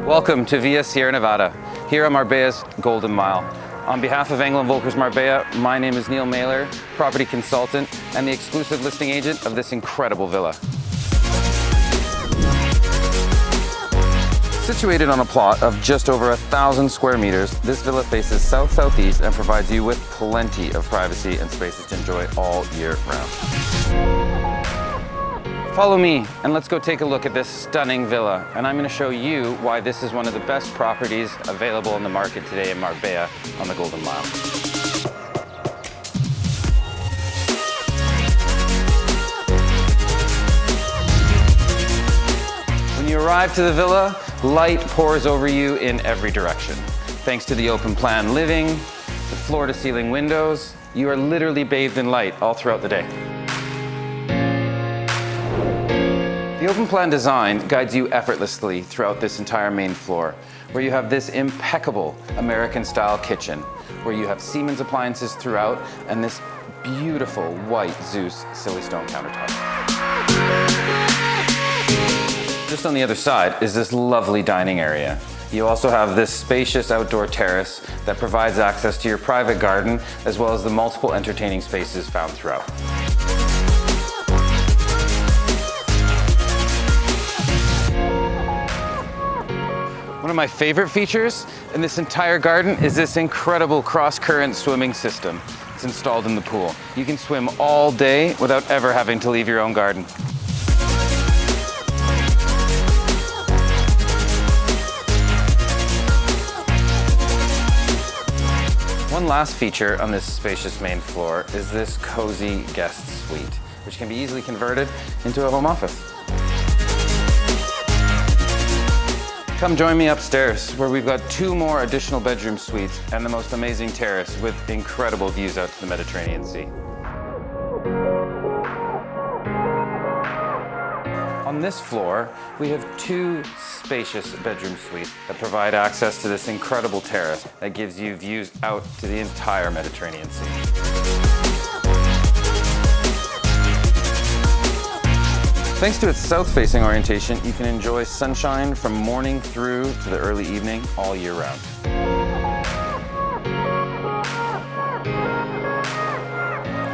Welcome to Via Sierra Nevada, here on Marbella's Golden Mile. On behalf of Engel Völkers Marbella, my name is Neil Mailer, property consultant and the exclusive listing agent of this incredible villa. Situated on a plot of just over 1,000 square meters, this villa faces south-southeast and provides you with plenty of privacy and spaces to enjoy all year round. Follow me and let's go take a look at this stunning villa, and I'm going to show you why this is one of the best properties available on the market today in Marbella on the Golden Mile. When you arrive to the villa, light pours over you in every direction. Thanks to the open plan living, the floor-to-ceiling windows, you are literally bathed in light all throughout the day. The open plan design guides you effortlessly throughout this entire main floor, where you have this impeccable American-style kitchen, where you have Siemens appliances throughout, and this beautiful white Zeus silly stone countertop. Just on the other side is this lovely dining area. You also have this spacious outdoor terrace that provides access to your private garden, as well as the multiple entertaining spaces found throughout. One of my favorite features in this entire garden is this incredible cross-current swimming system. It's installed in the pool. You can swim all day without ever having to leave your own garden. One last feature on this spacious main floor is this cozy guest suite, which can be easily converted into a home office. Come join me upstairs, where we've got 2 more additional bedroom suites and the most amazing terrace with incredible views out to the Mediterranean Sea. On this floor, we have 2 spacious bedroom suites that provide access to this incredible terrace that gives you views out to the entire Mediterranean Sea. Thanks to its south-facing orientation, you can enjoy sunshine from morning through to the early evening all year round.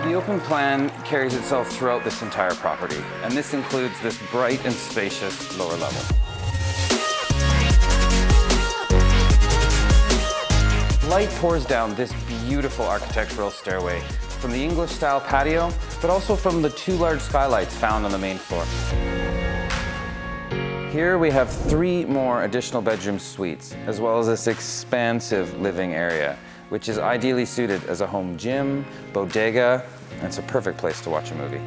The open plan carries itself throughout this entire property, and this includes this bright and spacious lower level. Light pours down this beautiful architectural stairway from the English-style patio, but also from the 2 large skylights found on the main floor. Here we have 3 more additional bedroom suites, as well as this expansive living area, which is ideally suited as a home gym, bodega, and it's a perfect place to watch a movie.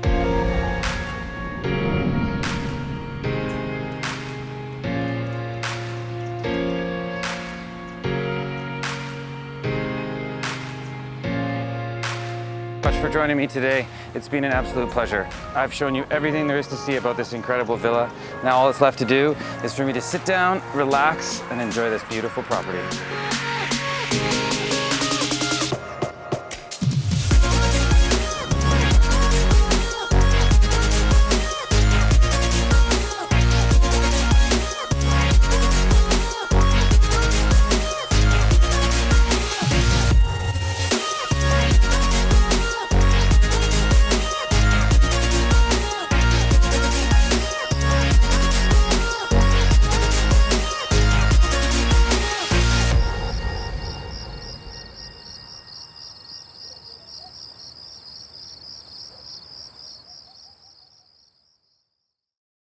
Thanks for joining me today. It's been an absolute pleasure. I've shown you everything there is to see about this incredible villa. Now all that's left to do is for me to sit down, relax, and enjoy this beautiful property.